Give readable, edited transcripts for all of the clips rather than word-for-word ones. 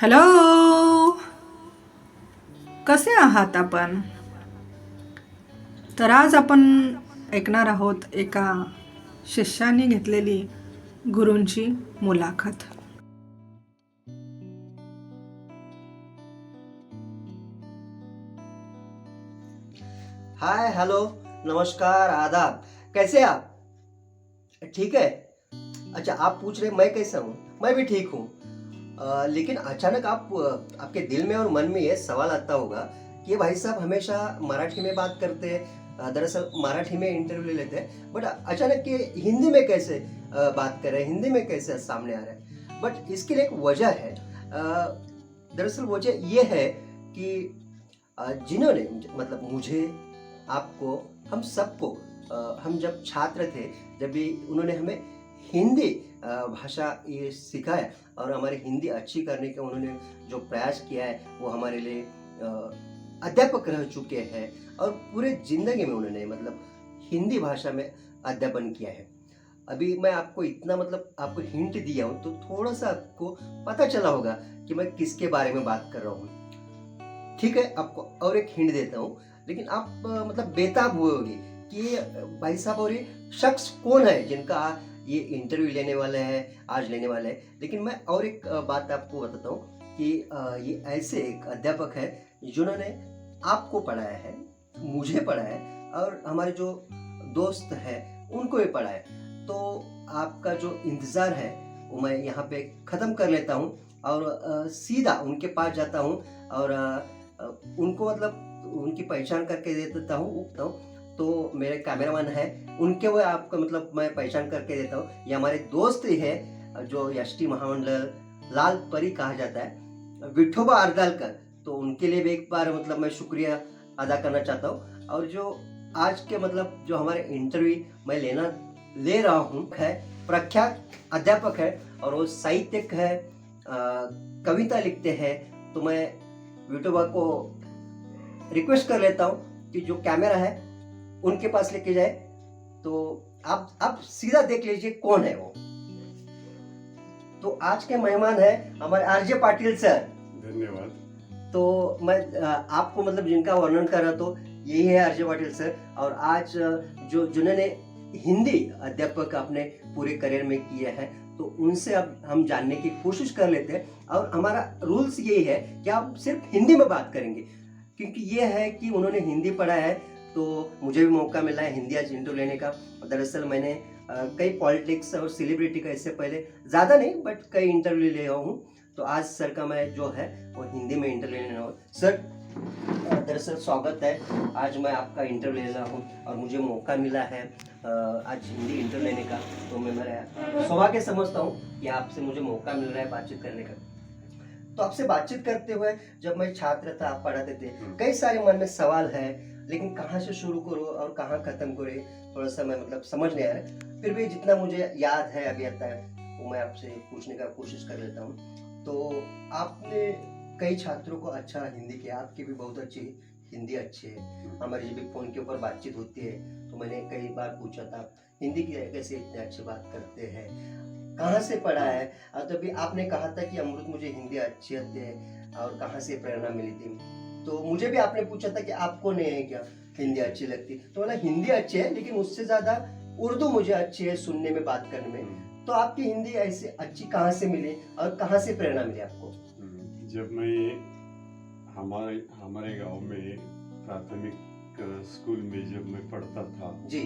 Hello, कसे आहात आपण? तर आज आपण ऐकणार आहोत एका शिष्याने घेतलेली गुरूंची मुलाखत. हाय हेलो नमस्कार आदाब। कैसे आप? ठीक है। अच्छा, आप पूछ रहे मैं कैसा हूँ? मैं भी ठीक हूँ। लेकिन अचानक आपके दिल में और मन में ये सवाल आता होगा कि ये भाई साहब हमेशा मराठी में बात करते हैं। दरअसल मराठी में इंटरव्यू ले लेते हैं, बट अचानक ये हिंदी में कैसे बात कर रहे हैं, हिंदी में कैसे सामने आ रहे हैं? बट इसके लिए एक वजह है। दरअसल वजह ये है कि जिन्होंने मतलब मुझे, आपको, हम सबको, हम जब छात्र थे, जब भी उन्होंने हमें हिंदी भाषा ये सिखाया और हमारी हिंदी अच्छी करने का उन्होंने जो प्रयास किया है वो हमारे लिए अध्यापक रह चुके हैं और पूरे जिंदगी में उन्होंने मतलब हिंदी भाषा में अध्यापन किया है। अभी मैं आपको इतना मतलब आपको हिंट दिया हूँ तो थोड़ा सा आपको पता चला होगा कि मैं किसके बारे में बात कर रहा हूँ। ठीक है, आपको और एक हिंट देता हूँ, लेकिन आप मतलब बेताब हुए होगी कि ये भाई साहब और ये शख्स कौन है जिनका ये इंटरव्यू लेने वाले हैं, आज लेने वाले हैं। लेकिन मैं और एक बात आपको बताता हूँ कि ये ऐसे एक अध्यापक है जिन्होंने आपको पढ़ाया है, मुझे पढ़ाया है और हमारे जो दोस्त हैं उनको भी पढ़ाया है। तो आपका जो इंतज़ार है वो मैं यहाँ पे ख़त्म कर लेता हूँ और सीधा उनके पास जाता हूँ और उनको मतलब उनकी पहचान करके दे देता हूँ। तो मेरे कैमरामैन है, उनके वो आपको मतलब मैं पहचान करके देता हूँ। ये हमारे दोस्त ही है जो यष्टि महामंडल लाल परी कहा जाता है, विठोबा अर्दालकर। तो उनके लिए भी एक बार मतलब मैं शुक्रिया अदा करना चाहता हूँ। और जो आज के मतलब जो हमारे इंटरव्यू मैं ले रहा हूँ है प्रख्यात अध्यापक है और वो साहित्यिक है, कविता लिखते हैं। तो मैं विठोबा को रिक्वेस्ट कर लेता हूँ कि जो कैमरा है उनके पास लेके जाए। तो आप सीधा देख लीजिए कौन है वो। तो आज के मेहमान है हमारे आरजे पाटिल सर। धन्यवाद। तो मैं आपको मतलब जिनका वर्णन कर रहा तो यही है आरजे पाटिल सर। और आज जो जिन्होंने हिंदी अध्यापक अपने पूरे करियर में किए हैं तो उनसे अब हम जानने की कोशिश कर लेते हैं। और हमारा रूल्स यही है कि आप सिर्फ हिंदी में बात करेंगे, क्योंकि ये है कि उन्होंने हिंदी पढ़ा है तो मुझे भी मौका मिला है हिंदी आज इंटरव्यू लेने का। दरअसल मैंने कई पॉलिटिक्स और सेलिब्रिटी का इससे पहले ज़्यादा नहीं बट कई इंटरव्यू ले रहा हूँ। तो आज सर का मैं जो है वो हिंदी में इंटरव्यू ले रहा हूँ। सर दरअसल स्वागत है, आज मैं आपका इंटरव्यू ले रहा हूँ और मुझे मौका मिला है आज हिंदी इंटरव्यू लेने का। तो मैं मेरा सौभाग्य समझता हूँ कि आपसे मुझे मौका मिल रहा है बातचीत करने का। तो आपसे बातचीत करते हुए जब मैं छात्र था, आप पढ़ाते थे, कई सारे मन में सवाल है, लेकिन कहाँ से शुरू करो और कहाँ खत्म करे थोड़ा सा मैं मतलब समझ नहीं आ रहा। फिर भी जितना मुझे याद है अभी आता है वो मैं आपसे पूछने का कोशिश कर लेता हूँ। तो आपने कई छात्रों को अच्छा हिंदी किया, आपकी भी बहुत अच्छी हिंदी अच्छी है। हमारी जब भी फोन के ऊपर बातचीत होती है तो मैंने कई बार पूछा था हिंदी की कैसे इतने अच्छी बात करते हैं, कहाँ से पढ़ा है। तभी आपने कहा था कि अमृत मुझे हिंदी अच्छी आती है और कहाँ से प्रेरणा मिली थी। तो मुझे भी आपने पूछा था कि आपको नहीं है क्या हिंदी अच्छी लगती, तो बोला हिंदी अच्छी है लेकिन उससे ज़्यादा उर्दू मुझे अच्छी है सुनने में, बात करने में। तो आपकी हिंदी ऐसे अच्छी कहाँ से मिली और कहाँ से प्रेरणा मिली आपको? जब मैं हमारे हमारे गांव में प्राथमिक स्कूल में जब मैं पढ़ता था जी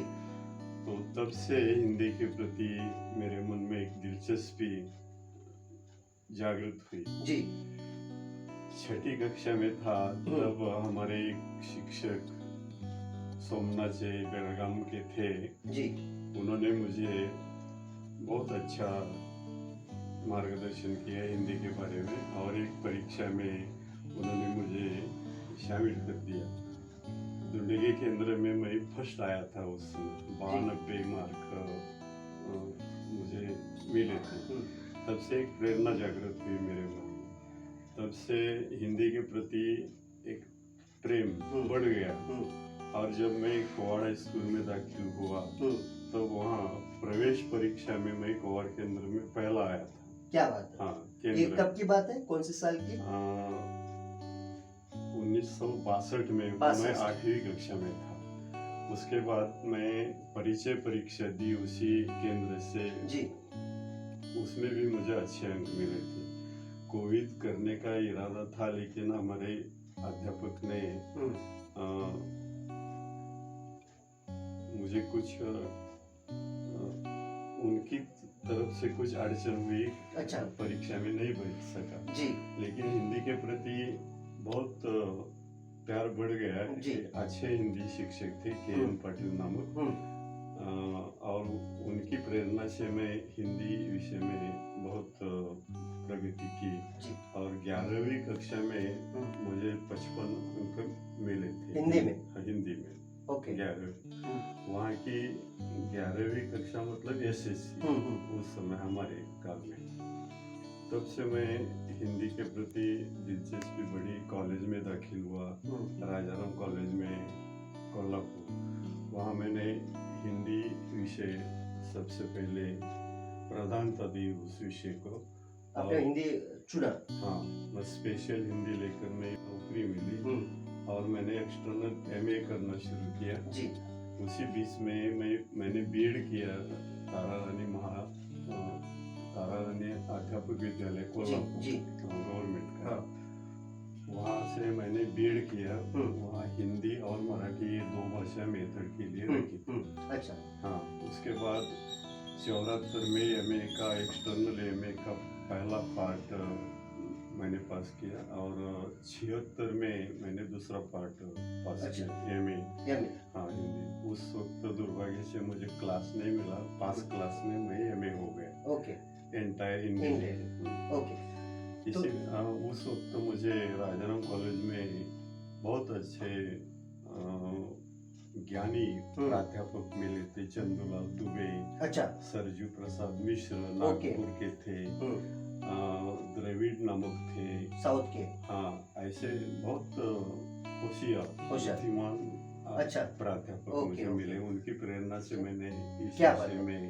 तो तब से हिंदी के प्रति मेरे मन में एक दिलचस्पी जागृत हुई। जी छठी कक्षा में था तब हमारे एक शिक्षक सोमनाथ जी बेलगाम के थे। जी उन्होंने मुझे बहुत अच्छा मार्गदर्शन किया हिंदी के बारे में और एक परीक्षा में उन्होंने मुझे शामिल कर दिया। दुंडगी केंद्र में मैं फर्स्ट आया था, उस 92 मार्क मुझे मिले थे। तब से एक प्रेरणा जागृत हुई मेरे मन में, तब से हिंदी के प्रति एक प्रेम बढ़ गया। और जब मैं कोवाड़ स्कूल में दाखिल हुआ तो वहाँ प्रवेश परीक्षा में मैं कोवाड़ केंद्र में पहला आया था। क्या बात है। हाँ ये केंद्र कब की बात है, कौन से साल की? 1962 में मैं 62। 8वीं कक्षा में था। उसके बाद मैं परिचय परीक्षा दी उसी केंद्र से। जी। उसमें भी मुझे अच्छे अंक मिले थे। कोविड करने का इरादा था, लेकिन हमारे अध्यापक ने अ, मुझे कुछ उनकी तरफ से कुछ अड़चन हुई। अच्छा। परीक्षा में नहीं बैठ सका। जी। लेकिन हिंदी के प्रति बहुत प्यार बढ़ गया। जी। अच्छे हिंदी शिक्षक थे के.एन. पाटिल नामक। और उनकी प्रेरणा से मैं हिंदी विषय में बहुत प्रगति की। जी। और 11वीं कक्षा में मुझे 55 अंक मिले थे हिंदी में? हाँ, हिंदी में। ओके। 11वीं वहाँ की 11वीं कक्षा मतलब एसएससी उस समय हमारे काल में। तब से मैं हिंदी के प्रति दिलचस्पी बढ़ी। कॉलेज में दाखिल हुआ, राजाराम कॉलेज में कोल्हापुर। वहाँ मैंने हिंदी विषय सबसे पहले प्रधानता दी उस विषय को। आपने हिंदी चुना? हाँ, मैं स्पेशल हिंदी लेकर मैं नौकरी मिली और मैंने एक्सटर्नल एमए करना शुरू किया। जी। उसी बीच में मैंने बीएड किया तारा रानी अध्यापक विद्यालय कोल्हापुर जी। गवर्नमेंट का। हाँ। वहाँ से मैंने बीएड किया। वहाँ हिंदी और मराठी ये 2 भाषा मेथड के लिए रखी थी। अच्छा। हाँ, उसके बाद 74 में एमए का एक्सटर्नल एमए का पहला पार्ट मैंने पास किया और 76 में मैंने दूसरा पार्ट पास किया एमए। हाँ हिंदी। उस वक्त दुर्भाग्य से मुझे क्लास नहीं मिला। पास क्लास में मैं एमए हो गया। ओके। एंटायर हिंदी। ओके। इसी उस वक्त मुझे राजाराम कॉलेज में बहुत अच्छे ज्ञानी प्राध्यापक मिले थे। चंदूलाल दुबे, अच्छा। सरजू प्रसाद मिश्र नागपुर के थे। द्रविड़ नामक थे साउथ के। हाँ, ऐसे बहुत होशियार बुद्धिमान अच्छा। प्राध्यापक मुझे मिले। उनकी प्रेरणा से मैंने इस विषय में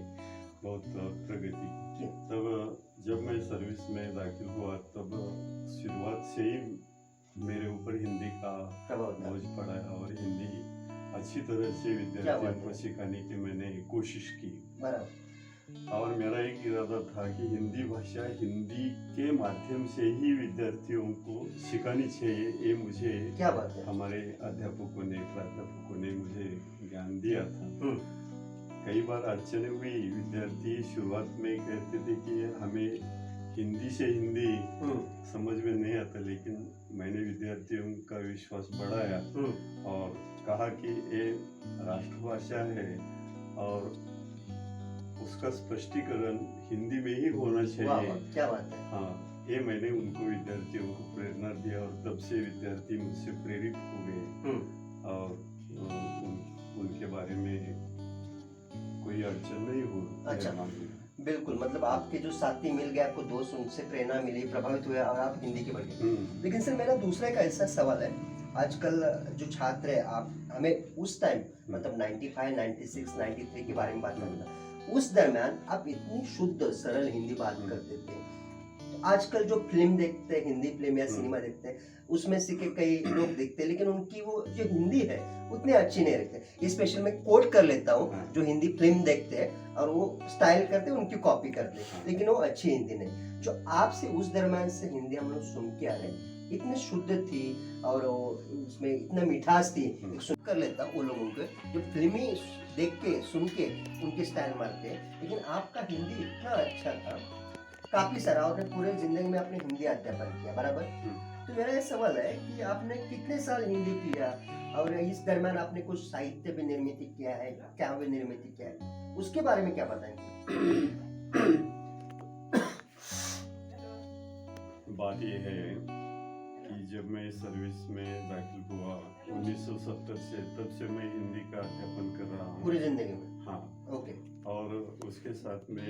बहुत प्रगति की। तब जब मैं सर्विस में दाखिल हुआ तब शुरुआत से ही मेरे ऊपर हिंदी का बोझ पड़ा और हिंदी अच्छी तरह से विद्यार्थियों को सिखाने की मैंने कोशिश की। और मेरा एक इरादा था कि हिंदी भाषा हिंदी के माध्यम से ही विद्यार्थियों को सिखानी चाहिए। ये मुझे हमारे अध्यापकों ने प्राध्यापकों ने मुझे ज्ञान दिया था। कई बार अड़चने हुई। विद्यार्थी शुरुआत में कहते थे कि हमें हिंदी से हिंदी समझ में नहीं आता, लेकिन मैंने विद्यार्थियों का विश्वास बढ़ाया और कहा कि ये राष्ट्रभाषा है और उसका स्पष्टीकरण हिंदी में ही होना चाहिए। क्या बात है। हाँ, ये मैंने उनको विद्यार्थियों को प्रेरणा दिया और तब से विद्यार्थी मुझसे प्रेरित हो गए और उनके बारे में कोई अड़चन नहीं हुई। अच्छा, बिल्कुल। मतलब आपके जो साथी मिल गए, आपको दोस्त, उनसे प्रेरणा मिली, प्रभावित हुए और आप हिंदी के बढ़ गए। लेकिन सर मेरा दूसरा एक ऐसा सवाल है, आजकल जो छात्र है, आप हमें उस टाइम मतलब 95, 96, 93 के बारे में बात करना, उस दरम्यान आप इतनी शुद्ध सरल हिंदी बात करते थे। तो आजकल जो फिल्म देखते हैं, हिंदी फिल्म या सिनेमा देखते हैं, उसमें से के कई लोग देखते हैं, लेकिन उनकी वो जो हिंदी है उतनी अच्छी नहीं रहती। स्पेशल मैं कोट कर लेता हूँ, जो हिंदी फिल्म देखते हैं और वो स्टाइल करते हैं, उनकी कॉपी करते हैं, लेकिन वो अच्छी हिंदी नहीं। जो आपसे उस दरम्यान से हिंदी हम लोग सुन के आ रहे हैं, इतनी शुद्ध थी और उसमें इतना मिठास थी। सुन कर लेता हूँ वो लोगों के जो फिल्मी देख के सुन के उनके स्टाइल मारते हैं, लेकिन आपका हिंदी इतना अच्छा था, काफी सारा। और पूरे जिंदगी में आपने हिंदी अध्यापन किया, बराबर। तो मेरा ये सवाल है कि आपने कितने साल हिंदी किया और इस दरम्यान आपने कुछ साहित्य भी निर्मित किया है, काव्य निर्मित किया है, उसके बारे में क्या बताएंगे? बात यह है कि जब मैं सर्विस में दाखिल हुआ 1970 से, तब से मैं हिंदी का अध्यापन कर रहा हूँ पूरी जिंदगी में। हाँ। ओके। और उसके साथ में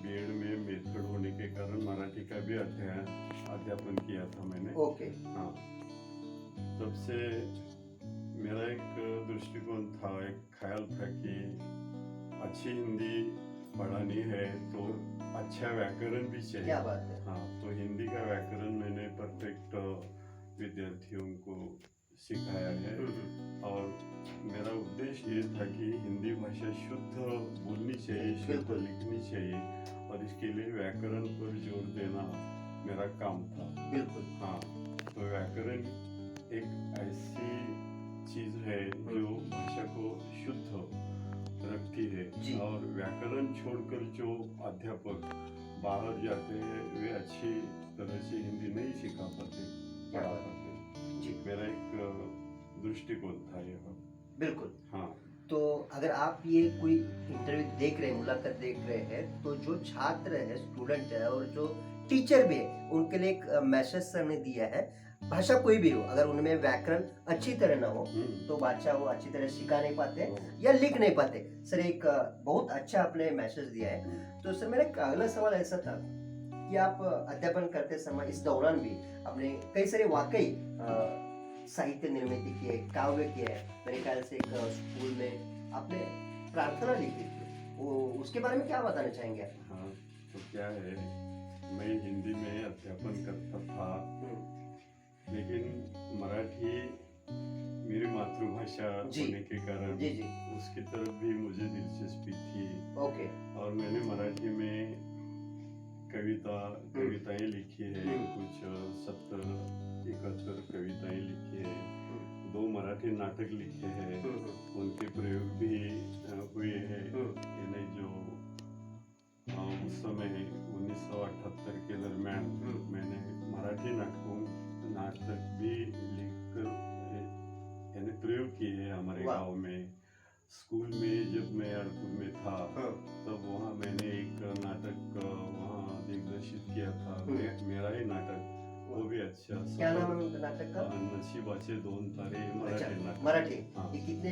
बीएड में मेथड होने के कारण मराठी का भी अध्यापन किया था मैंने। ओके। हाँ, तब से मेरा एक दृष्टिकोण था, एक ख्याल था कि अच्छी हिंदी पढ़ानी है तो अच्छा व्याकरण भी चाहिए। क्या बात है। हाँ, तो हिंदी का व्याकरण मैंने परफेक्ट विद्यार्थियों को सिखाया है। और मेरा उद्देश्य ये था कि हिंदी भाषा शुद्ध बोलनी चाहिए, शुद्ध बिल्कुल। लिखनी चाहिए, और इसके लिए व्याकरण पर जोर देना मेरा काम था। बिल्कुल। हाँ, तो व्याकरण एक ऐसी चीज है जो भाषा को शुद्ध रखती जी। है। और व्याकरण छोड़कर जो अध्यापक बाहर जाते हैं वे अच्छी तरह से हिंदी नहीं सिखा पाते, पढ़ा पाते। जी। मेरा एक दृष्टिकोण था यह। बिल्कुल। हाँ, तो अगर आप ये कोई इंटरव्यू देख रहे हैं, मुलाकात देख रहे हैं, तो जो छात्र है, स्टूडेंट है और जो टीचर भी है, उनके लिए एक मैसेज सर ने दिया है। भाषा कोई भी हो, अगर उनमें व्याकरण अच्छी तरह ना हो तो बच्चा वो अच्छी तरह सिखा नहीं पाते या लिख नहीं पाते। सर एक बहुत अच्छा आपने मैसेज दिया है। तो सर मेरा एक अगला सवाल ऐसा था कि आप अध्यापन करते समय इस दौरान भी आपने कई सारे वाकई साहित्य निर्मित किए, काव्य किए हैं। मेरे ख्याल से एक स्कूल में आपने प्रार्थना लिखी थी, वो उसके बारे में क्या बताना चाहेंगे आप? हाँ, तो क्या है, मैं हिंदी में अध्यापन करता था, लेकिन मराठी मेरी मातृभाषा जी। होने के कारण जी जी। उसकी तरफ भी मुझे दिलचस्पी थी। ओके। और मैंने मराठी में कविताएं लिखी है, कुछ 70-71 कविताएं लिखी है, 2 मराठी नाटक लिखे हैं, उनके प्रयोग भी हुए हैं। यानी जो उस समय 1978 के दरमियान मैंने मराठी नाटक भी लिखकर यानी प्रयोग किए हैं हमारे गांव में। स्कूल में जब मैं अरपुर में था तब वहाँ मैंने एक नाटक वहाँ दिग्दर्शित किया था, मेरा ही नाटक, वो भी अच्छा। क्या नाम है उनका नाटक का? नशिबाचे 2 तारे, अच्छा, मराठी नाटक। मराठी। हाँ। ये कितने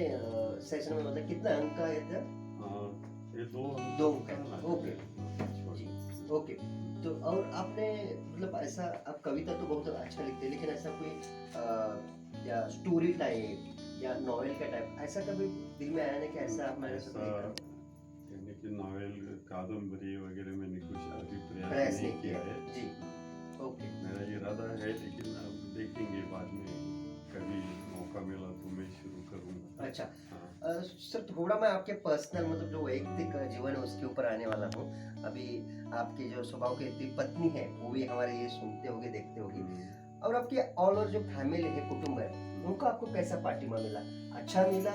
सेशन में, मतलब कितना अंक का है था? ये 2 अंक का। ओके जी। ओके। तो और आपने मतलब ऐसा, आप कविता तो बहुत अच्छा लिखते हैं, लेकिन ऐसा कोई या स्टोरी टाइप या नॉवेल का टाइप ऐसा कभी दिल में आया नहीं कि ऐसा आप मेरे साथ लिखा? यानी कि नॉवेल, कादम्बरी वगैरह मैंने कुछ अभी प्रयास नहीं किया है जी। ओके। मेरा इरादा है, लेकिन अब देखेंगे बाद में, कभी मौका मिला तो मैं शुरू करूंगा। अच्छा। हाँ। सर थोड़ा मैं आपके पर्सनल मतलब जो वैयक्तिक जीवन है उसके ऊपर आने वाला हूँ। अभी आपकी जो स्वभाव की पत्नी है वो भी हमारे ये सुनते होगे, देखते होगे, और आपके ऑल ओवर जो फैमिली है, कुटुंब है, उनको आपको कैसा पार्टिमा मिला? अच्छा मिला,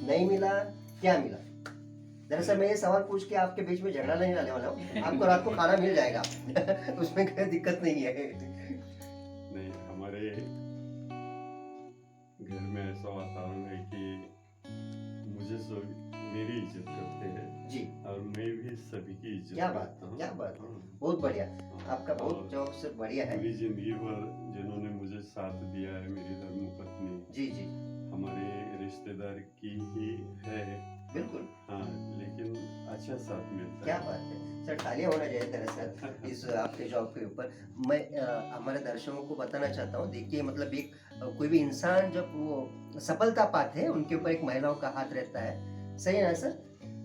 नहीं मिला, क्या मिला? दरअसल मैं ये सवाल पूछ के आपके बीच में झगड़ा नहीं डालने वाला हूँ, आपको रात को खाना मिल जाएगा उसमें कोई दिक्कत नहीं है। नहीं, हमारे घर में ऐसा वातावरण है कि मुझे सब मेरी इज्जत करते हैं जी। और मैं भी सभी की इज्जत क्या करता बात है, हूँ। क्या बात है, हाँ। बहुत बढ़िया। हाँ। आपका बहुत और जॉब से बढ़िया है। पूरी जिंदगी भर जिन्होंने मुझे साथ दिया है, मेरी धर्मपत्नी जी जी। हमारे रिश्तेदार की ही है। बिल्कुल। हाँ, लेकिन अच्छा साथ मिलता क्या है। बात है सर, तालियां होना चाहिए दरअसल इस आपके जॉब के ऊपर। मैं हमारे दर्शकों को बताना चाहता हूँ, देखिए मतलब एक कोई भी इंसान जब वो सफलता पाते हैं उनके ऊपर एक महिलाओं का हाथ रहता है, सही है ना सर?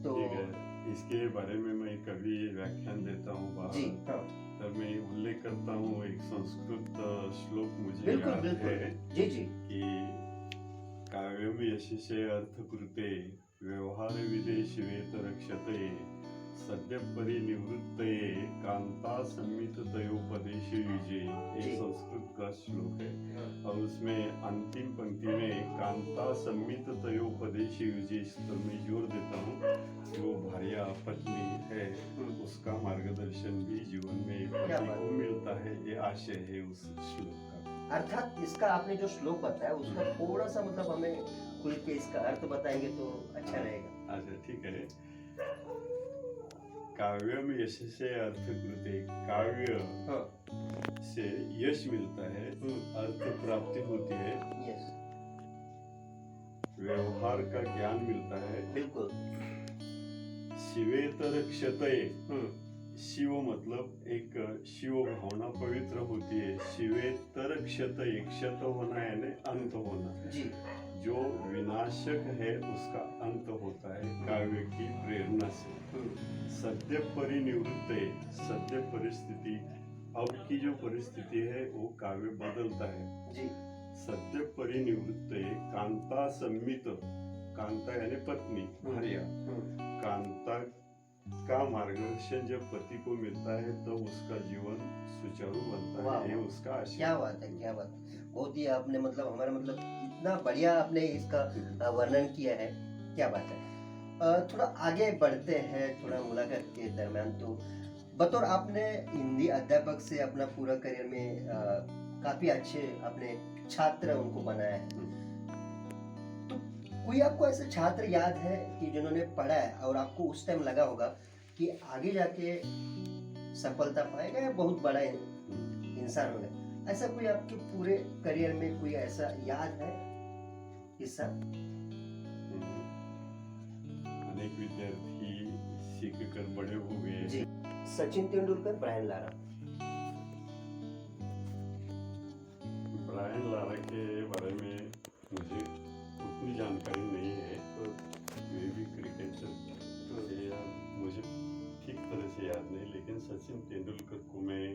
तो ठीक है, इसके बारे में मैं कभी व्याख्यान देता हूँ जी। बाहर, हाँ तब मैं उल्लेख करता हूँ एक संस्कृत श्लोक मुझे बिल्कुल याद बिल्कुल। है जी जी। कि काव्यम यशसे अर्थकृते व्यवहार विदेशिवेत रक्षते सद्य परिनिवृत्ते कांता संमित तयोपदेश युजे। ये जी। संस्कृत का श्लोक है और उसमें अंतिम पंक्ति में कांता संमित तयोपदेश युजे, इस पर मैं जोर देता हूँ कि वो भार्या पत्नी है, उसका मार्गदर्शन भी जीवन में क्या पति बात को मिलता है, ये आशय है उस श्लोक का। अर्थात इसका आपने जो श्लोक बताया उसका थोड़ा सा मतलब हमें खुल के इसका अर्थ बताएंगे तो अच्छा रहेगा। अच्छा, ठीक है। काव्यम यशसे अर्थकृते, काव्य से यश मिलता है, अर्थ प्राप्ति होती है, यस व्यवहार का ज्ञान मिलता है, बिल्कुल। शिवेतर क्षतये, शिव मतलब एक शिव भावना पवित्र होती है, शिवेतर अक्षत एकशत होना यानी अंत होना। जी जो विनाशक है उसका अंत होता है काव्य की प्रेरणा से। सद्य परिनिवृत्त है, सद्य परिस्थिति अब की जो परिस्थिति है वो काव्य बदलता है। जी सद्य परिनिवृत्त है, कांता सम्मित, कांता यानी पत्नी भार्या, कांता का मार्गदर्शन जब पति को मिलता है तो उसका जीवन सुचारू बनता वाह, है, ये उसका आशीर्वाद। क्या बात है, क्या बात है। बहुत ही आपने मतलब हमारा मतलब इतना बढ़िया आपने इसका वर्णन किया है, क्या बात है। थोड़ा आगे बढ़ते हैं, थोड़ा मुलाकात के दरम्यान तो बतौर आपने हिंदी अध्यापक से अपना पूरा करियर में काफी अच्छे अपने छात्र उनको बनाया है, तो कोई आपको ऐसे छात्र याद है कि जिन्होंने पढ़ा है और आपको उस टाइम लगा होगा कि आगे जाके सफलता पाएगा या बहुत बड़ा इंसान होगा, ऐसा कोई आपके पूरे करियर में कोई ऐसा याद है किस्सा? अनेक विद्यार्थी सीख कर बड़े हुए। जी, Sachin Tendulkar, Brian Lara. Brian Lara के बारे में मुझे उतनी जानकारी नहीं है, वे भी क्रिकेटर थे, मुझे ठीक तरह से याद नहीं, लेकिन सचिन तेंदुलकर को मैं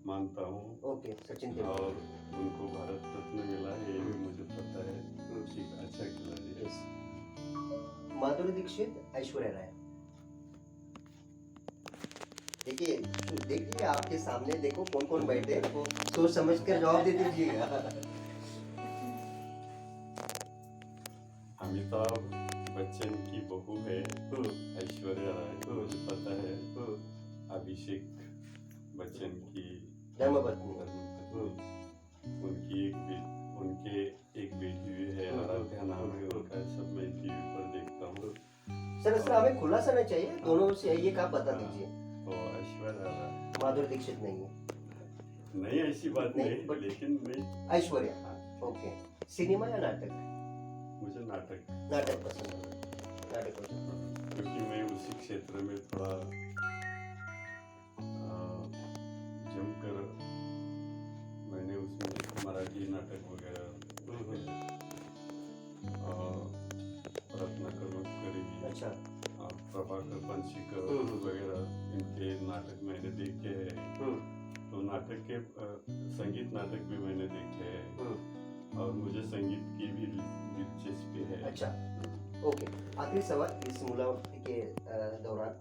मानता हूँ। ओके, सचिन और तेंदुलकर। उनको भारत रत्न मिला है ये भी मुझे पता है, एक अच्छा खिलाड़ी है। यस। माधुरी दीक्षित, ऐश्वर्या राय। देखिए देखिए आपके सामने देखो कौन कौन बैठे हैं, वो सोच समझ कर जवाब दे दीजिएगा। अमिताभ बच्चन की बहू है ऐश्वर्या राय, मुझे पता है। अभिषेक बच्चन की धर्मपत्नी। उनके एक बेटी भी है, आराध्या नाम है उनका, सब मैं टीवी पर देखता हूँ। सर हमें खुलासा नहीं चाहिए, दोनों से एक आप बता दीजिए। तो ऐश्वर्या राय, माधुरी दीक्षित नहीं है। नहीं ऐसी बात नहीं, नहीं, but- लेकिन मैं ऐश्वर्या। ओके, सिनेमा या नाटक? मुझे नाटक नाटक पसंद है, नाटक पसंद है। क्योंकि मैं उसी क्षेत्र में थोड़ा जमकर मैंने उसमें मराठी नाटक वगैरह रत्नाकर मस्करी, अच्छा। प्रभाकर पंचीकर वगैरह, इनके नाटक मैंने देखे हैं। तो नाटक के संगीत नाटक भी मैंने देखे हैं और मुझे संगीत की भी दिलचस्पी है। अच्छा, ओके। आखिरी सवाल इस मुलाकात के दौरान,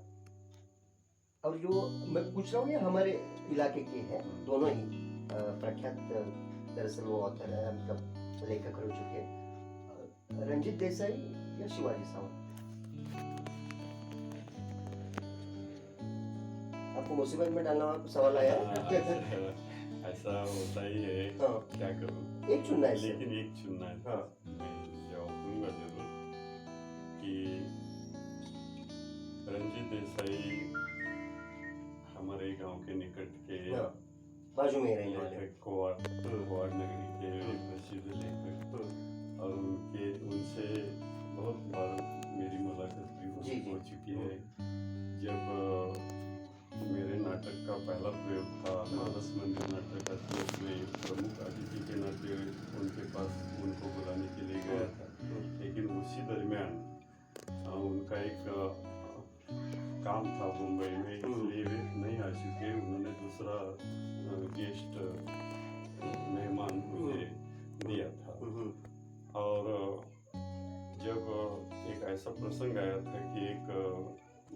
और जो मैं पूछ रहा हूँ ये हमारे इलाके के हैं, दोनों ही प्रख्यात दरअसल वो ऑथर है, मतलब लेखक रह चुके हैं, रंजीत देसाई या शिवाजी सावंत? आपको मुसीबत में डालना सवाल आया? ऐसा होता ही है, हाँ। क्या करूँ, एक चुनना है, लेकिन एक चुनना है। हाँ। मैं जवाब दूंगा जरूर कि रंजीत देसाई हमारे गांव के निकट के हाँ, बाजू में ही रहने वाले। लेखक, कुवाड़ नगरी के प्रसिद्ध लेखक, और उनसे बहुत बार मेरी मुलाकात भी हो चुकी है। जब मेरे नाटक का पहला प्रयोग था मानस मंदिर नाटक का, तो मैं प्रमुख अतिथि के नाते उनके पास उनको बुलाने के लिए गया था, लेकिन उसी दरमियान उनका एक काम था मुंबई में, इसलिए वे नहीं आ चुके। उन्होंने दूसरा गेस्ट मेहमान मुझे दिया था, और जब एक ऐसा प्रसंग आया था कि एक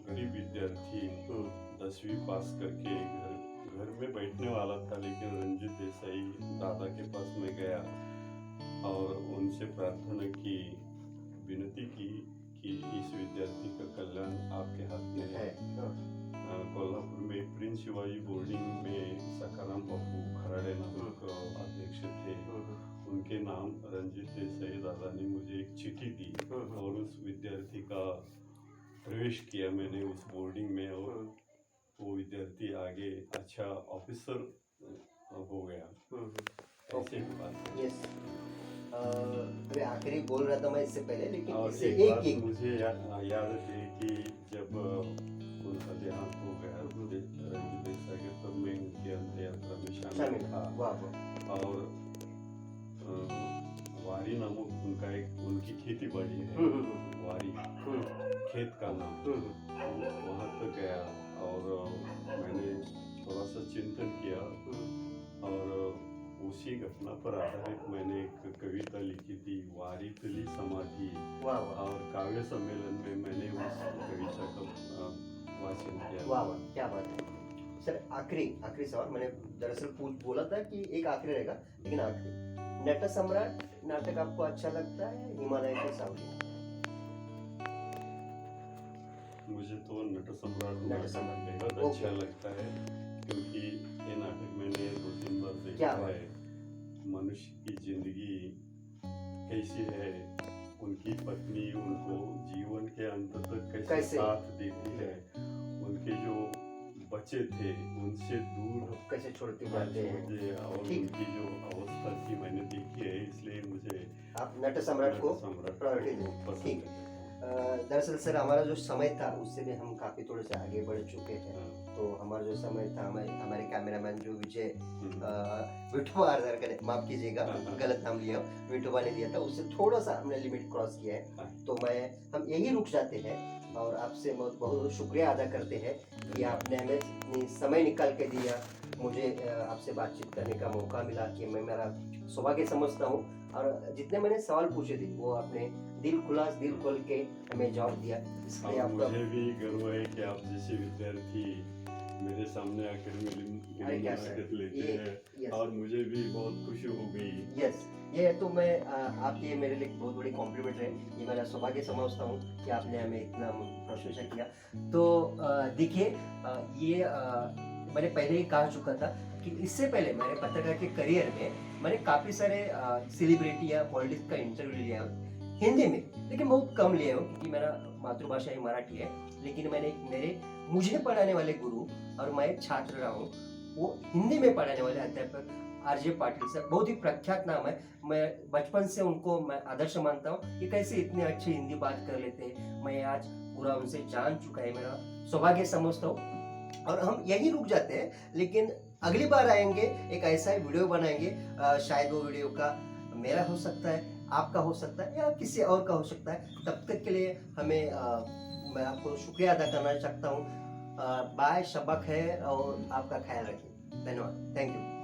गरीब विद्यार्थी 10वीं पास करके घर में बैठने वाला था, लेकिन रंजीत देसाई दादा के पास में गया और उनसे प्रार्थना की, विनती की कि इस विद्यार्थी का कल्याण आपके हाथ में है। कोल्हापुर में प्रिंस शिवाजी बोर्डिंग में सखाराम बापू खराड़े नामक अध्यक्ष थे, उनके नाम रंजीत देसाई दादा ने मुझे एक चिट्ठी दी और उस विद्यार्थी का प्रवेश किया मैंने उस बोर्डिंग में, और वो विद्यार्थी आगे अच्छा ऑफिसर हो गया। ऐसे ही बात है। यस। अरे आखिरी बोल रहा था मैं इससे पहले, लेकिन और इससे एक बात एक मुझे याद है कि जब उनका देहांत हो गया रंजीत देसाई के, तब मैं उनकी अंत्य यात्रा में शामिल था। वाह वाह। और वारी नामक उनका एक उनकी खेती बाड़ी है, वारी खेत का नाम। वहाँ तक गया और मैंने थोड़ा सा चिंतन किया और उसी घटना पर आधारित मैंने एक कविता लिखी थी, वारी तली समाधि। वाह वाह और काव्य सम्मेलन में मैंने उस कविता का वाचन किया। वाह वाह, क्या बात है सर। आखिरी सवाल मैंने दरअसल बोला था कि एक आखिरी रहेगा, लेकिन आखिरी, नट सम्राट नाटक आपको अच्छा लगता है, हिमालय के सावली? मुझे तो नट सम्राट नट नाटक सम्राट, बेहद ओके। अच्छा लगता है, क्योंकि ये नाटक मैंने 2-3 बार देखा क्या बात है। मनुष्य की जिंदगी कैसी है, उनकी पत्नी उनको जीवन के अंत तक कैसे कैसे? साथ देती है, उनके जो बच्चे थे उनसे दूर कैसे छोड़ते जाते हैं। मुझे, और ठीक। उनकी जो अवस्था थी मैंने देखी है, इसलिए मुझे आप नट सम्राट को नट सम्राट प्रायोरिटी दें। पसंद ठीक। है। दरअसल सर हमारा जो समय था उससे भी हम काफी थोड़े से आगे बढ़ चुके हैं। हाँ। तो हमारा जो समय था, हमारे कैमरामैन जो विजय हम्म। विठोबा आर्दरकर, माफ कीजिएगा हाँ। गलत नाम लिया, विठोबा ने दिया था, उससे थोड़ा सा हमने लिमिट क्रॉस किया है। हाँ। तो हम यही रुक जाते हैं और आपसे बहुत बहुत शुक्रिया अदा करते हैं कि आपने हमें इतनी समय निकाल के दिया, मुझे आपसे बातचीत करने का मौका मिला, कि मैं मेरा सौभाग्य समझता हूँ। और जितने मैंने सवाल पूछे थे वो आपने दिल खोल के हमें जवाब दिया, इसलिए और आपका मुझे भी गर्व है कि आप जैसे विद्यार्थी मेरे सामने आकर मेरी अरे क्या मुलाकात सर, लेते ये हैं, यस और मुझे भी बहुत खुशी हो गई। यस, ये तो मैं आपके मेरे लिए बहुत बड़ी कॉम्प्लीमेंट है, ये मेरा सौभाग्य समझता हूँ कि आपने हमें इतना प्रशंसा किया। तो देखिए, ये मैंने पहले ही कहा चुका था कि इससे पहले मेरे पत्रकार के करियर में मैंने काफ़ी सारे सेलिब्रिटी या पॉलिटिक्स का इंटरव्यू लिया हिंदी में, लेकिन बहुत कम लिया हूँ क्योंकि मेरा मातृभाषा ही मराठी है। लेकिन मैंने मुझे पढ़ाने वाले गुरु, और मैं छात्र रहा हूँ, वो हिंदी में पढ़ाने वाले अध्यापक आरजे पाटिल सर, बहुत ही प्रख्यात नाम है। मैं बचपन से उनको मैं आदर्श मानता हूँ कि कैसे इतने अच्छे हिंदी बात कर लेते हैं। मैं आज पूरा उनसे जान चुका है, मेरा सौभाग्य समझता हूँ। और हम यही रुक जाते हैं, लेकिन अगली बार आएंगे, एक ऐसा ही वीडियो बनाएंगे। शायद वो वीडियो का मेरा हो सकता है, आपका हो सकता है, या किसी और का हो सकता है। तब तक के लिए मैं आपको शुक्रिया अदा करना चाहता हूँ। बाय, शबक है, और आपका ख्याल रखिए। धन्यवाद, थैंक यू।